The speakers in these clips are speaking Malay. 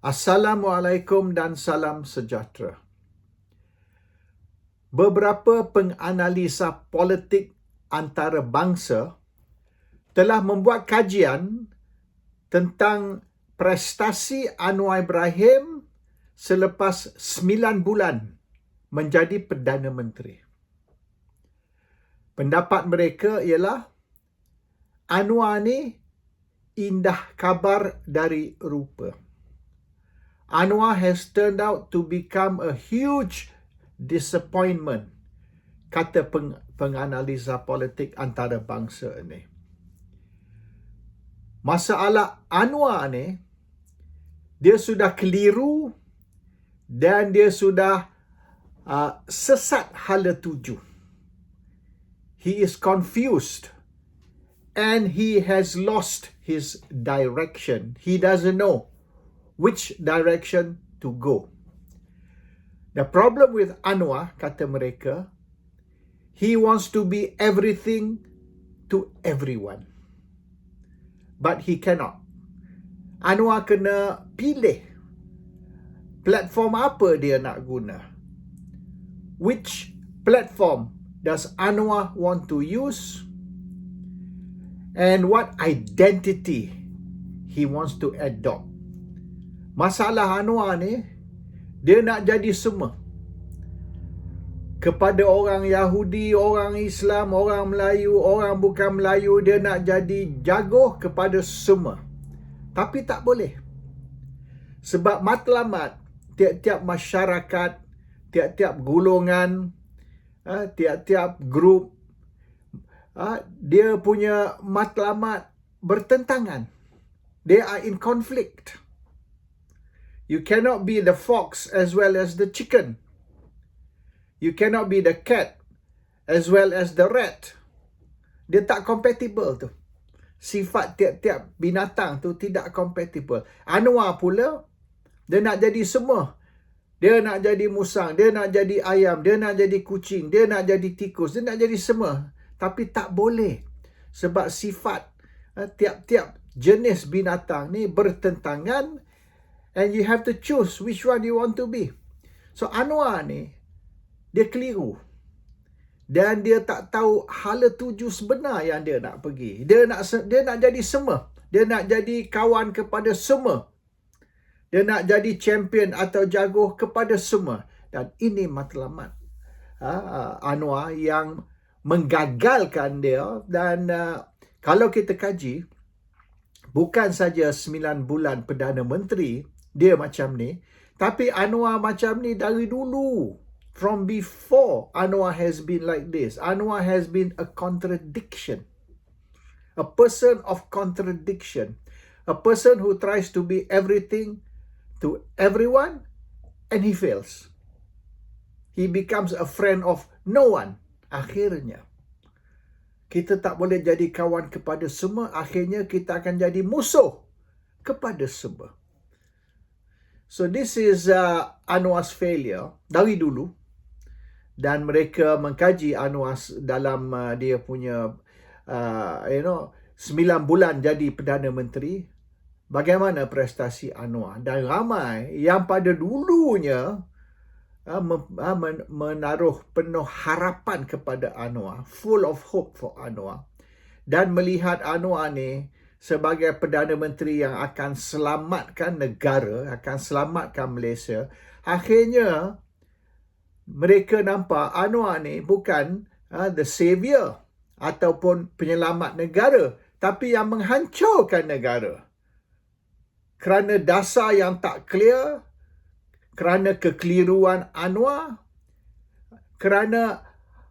Assalamualaikum dan salam sejahtera. Beberapa penganalisa politik antarabangsa telah membuat kajian tentang prestasi Anwar Ibrahim selepas 9 bulan menjadi Perdana Menteri. Pendapat mereka ialah Anwar ni indah kabar dari rupa. Anwar has turned out to become a huge disappointment, kata penganalisa politik antarabangsa ini. Masalah Anwar ni, dia sudah keliru dan dia sudah sesat hala tuju. He is confused and he has lost his direction. He doesn't know which direction to go. The problem with Anwar, kata mereka, he wants to be everything to everyone. But he cannot. Anwar kena pilih platform apa dia nak guna. Which platform does Anwar want to use? And what identity he wants to adopt? Masalah Anwar ni, dia nak jadi semua. Kepada orang Yahudi, orang Islam, orang Melayu, orang bukan Melayu, dia nak jadi jagoh kepada semua. Tapi tak boleh. Sebab matlamat tiap-tiap masyarakat, tiap-tiap golongan, tiap-tiap grup, dia punya matlamat bertentangan. They are in conflict. You cannot be the fox as well as the chicken. You cannot be the cat as well as the rat. Dia tak compatible tu. Sifat tiap-tiap binatang tu tidak compatible. Anwar pula, dia nak jadi semua. Dia nak jadi musang, dia nak jadi ayam, dia nak jadi kucing, dia nak jadi tikus, dia nak jadi semua. Tapi tak boleh. Sebab sifat tiap-tiap jenis binatang ni bertentangan. And you have to choose which one you want to be. So Anwar ni, dia keliru. Dan dia tak tahu hala tuju sebenar yang dia nak pergi. Dia nak jadi semua. Dia nak jadi kawan kepada semua. Dia nak jadi champion atau jagoh kepada semua. Dan ini matlamat Anwar yang menggagalkan dia. Dan kalau kita kaji, bukan saja 9 bulan Perdana Menteri, dia macam ni. Tapi Anwar macam ni dari dulu. From before, Anwar has been like this. Anwar has been a contradiction. A person of contradiction. A person who tries to be everything to everyone and he fails. He becomes a friend of no one. Akhirnya, kita tak boleh jadi kawan kepada semua. Akhirnya, kita akan jadi musuh kepada semua. So this is Anwar's failure dari dulu, dan mereka mengkaji Anwar dalam dia punya 9 bulan jadi Perdana Menteri. Bagaimana prestasi Anwar, dan ramai yang pada dulunya menaruh penuh harapan kepada Anwar, full of hope for Anwar, dan melihat Anwar ni sebagai Perdana Menteri yang akan selamatkan negara, akan selamatkan Malaysia. Akhirnya, mereka nampak Anwar ni bukan the savior ataupun penyelamat negara, tapi yang menghancurkan negara. Kerana dasar yang tak clear, kerana kekeliruan Anwar, kerana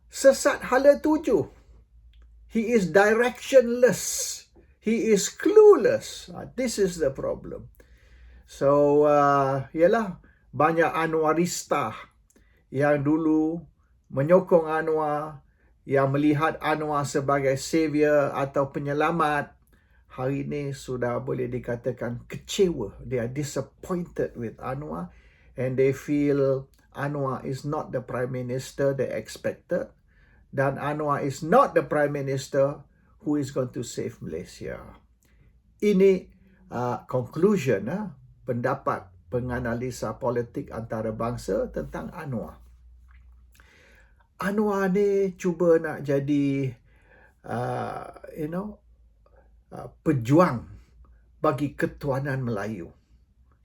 sesat hala tuju. He is directionless. He is clueless. This is the problem. So, ialah banyak Anwarista yang dulu menyokong Anwar, yang melihat Anwar sebagai savior atau penyelamat, hari ini sudah boleh dikatakan kecewa. They are disappointed with Anwar and they feel Anwar is not the Prime Minister they expected, dan Anwar is not the Prime Minister who is going to save Malaysia. Ini conclusion, pendapat penganalisa politik antarabangsa tentang Anwar. Anwar ni cuba nak jadi pejuang bagi ketuanan Melayu.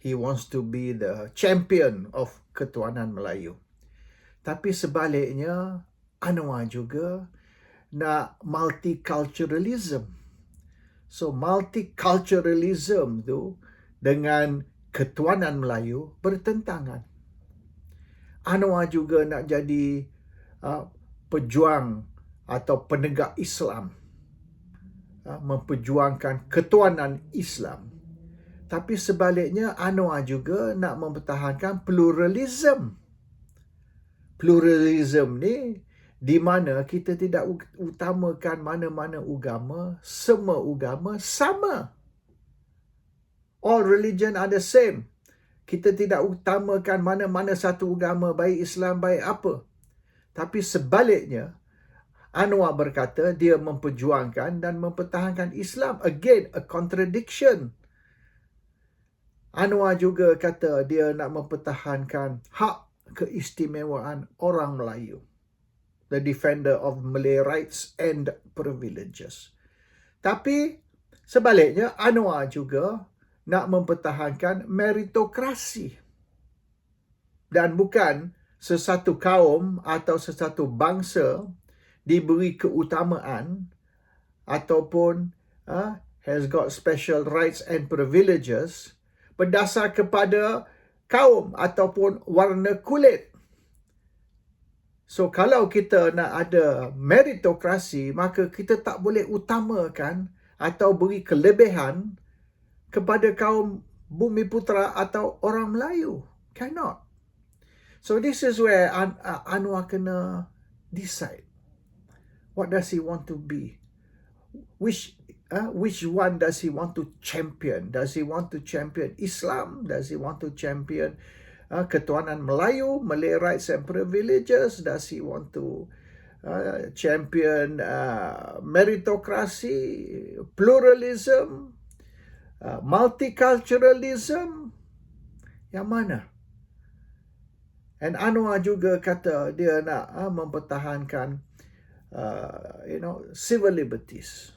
He wants to be the champion of ketuanan Melayu. Tapi sebaliknya, Anwar juga nak multiculturalism. So multiculturalism tu dengan ketuanan Melayu bertentangan. Anwar juga nak jadi pejuang atau penegak Islam, memperjuangkan ketuanan Islam. Tapi sebaliknya, Anwar juga nak mempertahankan pluralism. Pluralism ni di mana kita tidak utamakan mana-mana agama, semua agama sama. All religion are the same. Kita tidak utamakan mana-mana satu agama, baik Islam, baik apa. Tapi sebaliknya, Anwar berkata dia memperjuangkan dan mempertahankan Islam. Again, a contradiction. Anwar juga kata dia nak mempertahankan hak keistimewaan orang Melayu. The defender of Malay rights and privileges. Tapi sebaliknya, Anwar juga nak mempertahankan meritokrasi. Dan bukan sesatu kaum atau sesatu bangsa diberi keutamaan ataupun has got special rights and privileges berdasar kepada kaum ataupun warna kulit. So kalau kita nak ada meritokrasi, maka kita tak boleh utamakan atau beri kelebihan kepada kaum Bumiputera atau orang Melayu. Cannot. So this is where Anwar kena decide. What does he want to be? Which one does he want to champion? Does he want to champion Islam? Does he want to champion ketuanan Melayu, Malay rights and privileges? Does he want to champion meritokrasi, pluralism, multiculturalism? Yang mana? And Anwar juga kata dia nak mempertahankan civil liberties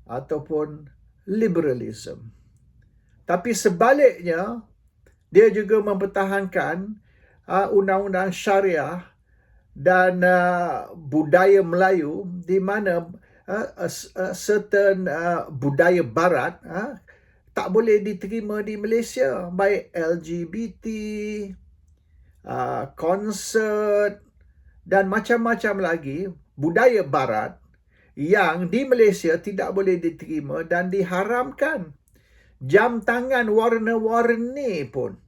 ataupun liberalism. Tapi sebaliknya, dia juga mempertahankan undang-undang syariah dan budaya Melayu di mana certain budaya barat tak boleh diterima di Malaysia, baik LGBT, konsert dan macam-macam lagi budaya barat yang di Malaysia tidak boleh diterima dan diharamkan. Jam tangan warna-warni pun,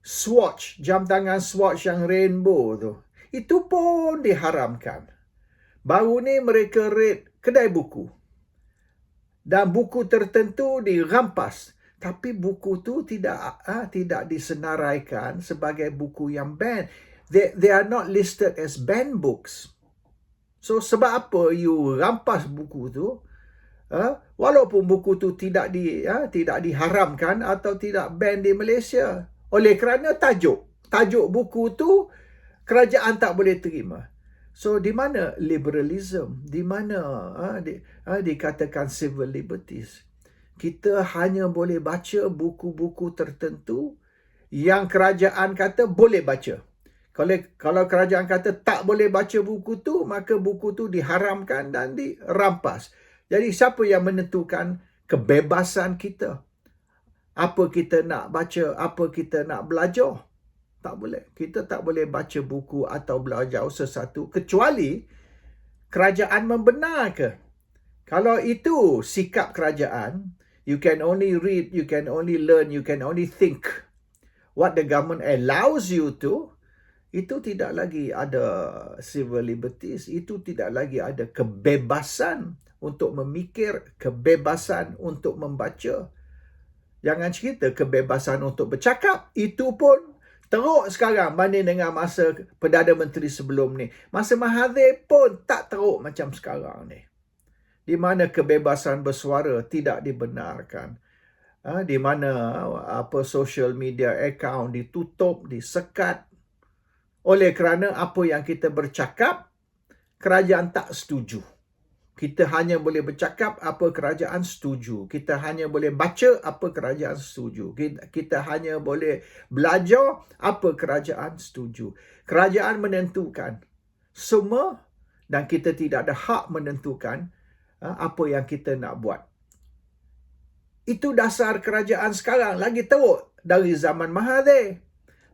swatch, jam tangan swatch yang rainbow tu, itu pun diharamkan. Baru ni mereka raid kedai buku dan buku tertentu dirampas, tapi buku tu tidak disenaraikan sebagai buku yang banned. They are not listed as banned books. So sebab apa you rampas buku tu? Walaupun buku tu tidak diharamkan atau tidak ban di Malaysia, oleh kerana tajuk buku tu kerajaan tak boleh terima. So di mana liberalism? Di mana dikatakan civil liberties? Kita hanya boleh baca buku-buku tertentu yang kerajaan kata boleh baca. Kalau kerajaan kata tak boleh baca buku tu, maka buku tu diharamkan dan dirampas. Jadi siapa yang menentukan kebebasan kita? Apa kita nak baca, apa kita nak belajar? Tak boleh. Kita tak boleh baca buku atau belajar sesuatu kecuali kerajaan membenarkan. Kalau itu sikap kerajaan, you can only read, you can only learn, you can only think what the government allows you to, itu tidak lagi ada civil liberties, itu tidak lagi ada kebebasan untuk memikir, kebebasan untuk membaca. Jangan cerita kebebasan untuk bercakap, itu pun teruk sekarang banding dengan masa Perdana Menteri sebelum ni. Masa Mahathir pun tak teruk macam sekarang ni, di mana kebebasan bersuara tidak dibenarkan. di mana social media account ditutup, disekat oleh kerana apa yang kita bercakap, kerajaan tak setuju. Kita hanya boleh bercakap apa kerajaan setuju. Kita hanya boleh baca apa kerajaan setuju. Kita hanya boleh belajar apa kerajaan setuju. Kerajaan menentukan semua dan kita tidak ada hak menentukan apa yang kita nak buat. Itu dasar kerajaan sekarang. Lagi teruk dari zaman Mahathir.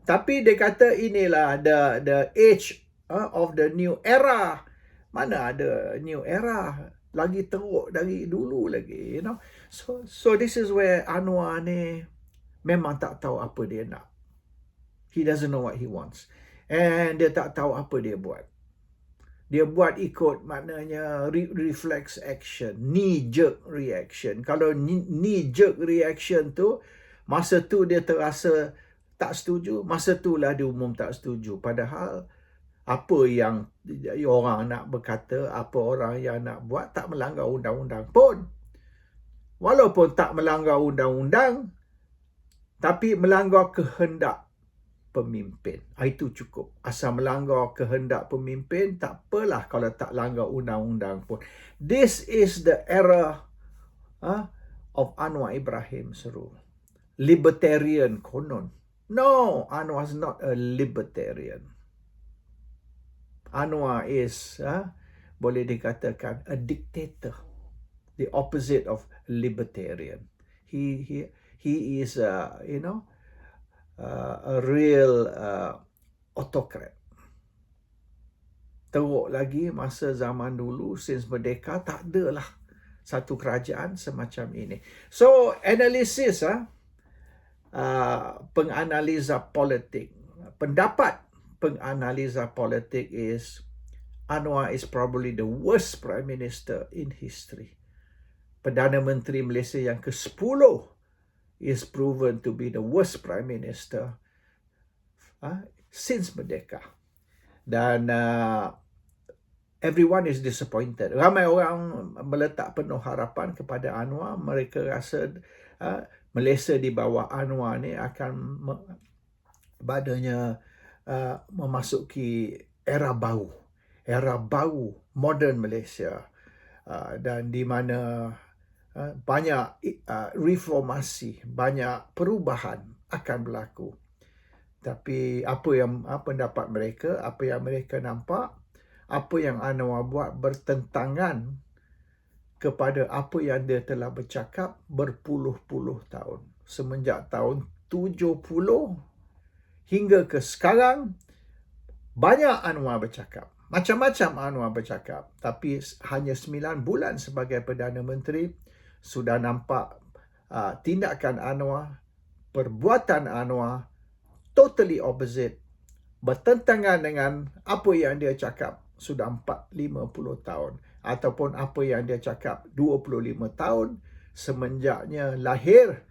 Tapi dia kata inilah the age of the new era. Mana ada new era? Lagi teruk dari dulu lagi, you know. So this is where Anwar ni memang tak tahu apa dia nak. He doesn't know what he wants. And dia tak tahu apa dia buat. Dia buat ikut maknanya reflex action, knee jerk reaction. Kalau knee jerk reaction tu, masa tu dia terasa tak setuju, masa itulah dia umum tak setuju. Padahal apa yang orang nak berkata, apa orang yang nak buat tak melanggar undang-undang pun. Walaupun tak melanggar undang-undang, tapi melanggar kehendak pemimpin. Itu cukup. Asal melanggar kehendak pemimpin, tak apalah kalau tak langgar undang-undang pun. This is the era of Anwar Ibrahim Seru. Libertarian konon. No, Anwar is not a libertarian. Anwar is, boleh dikatakan, a dictator. The opposite of libertarian. He is, a real autocrat. Teruk lagi masa zaman dulu, since merdeka, tak adalah satu kerajaan semacam ini. So, analisis, penganalisa politik, pendapat penganalisa politik is Anwar is probably the worst prime minister in history. Perdana Menteri Malaysia yang ke-10 is proven to be the worst prime minister since merdeka. Dan everyone is disappointed. Ramai orang meletak penuh harapan kepada Anwar. Mereka rasa Malaysia di bawah Anwar ni akan memasuki era baru, modern Malaysia, dan di mana banyak reformasi, banyak perubahan akan berlaku. Tapi apa yang pendapat mereka, apa yang mereka nampak, apa yang Anwar buat bertentangan kepada apa yang dia telah bercakap berpuluh-puluh tahun. Semenjak tahun 70 hingga ke sekarang, banyak Anwar bercakap. Macam-macam Anwar bercakap. Tapi hanya 9 bulan sebagai Perdana Menteri, sudah nampak tindakan Anwar, perbuatan Anwar, totally opposite. Bertentangan dengan apa yang dia cakap sudah 50 tahun. Ataupun apa yang dia cakap 25 tahun semenjaknya lahir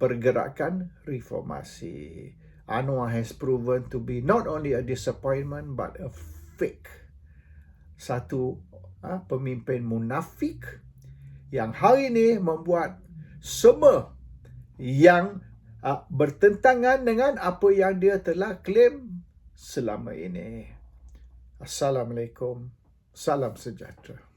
pergerakan reformasi. Anwar has proven to be not only a disappointment but a fake. Satu pemimpin munafik yang hari ini membuat semua yang bertentangan dengan apa yang dia telah klaim selama ini. Assalamualaikum. Salam sejahtera.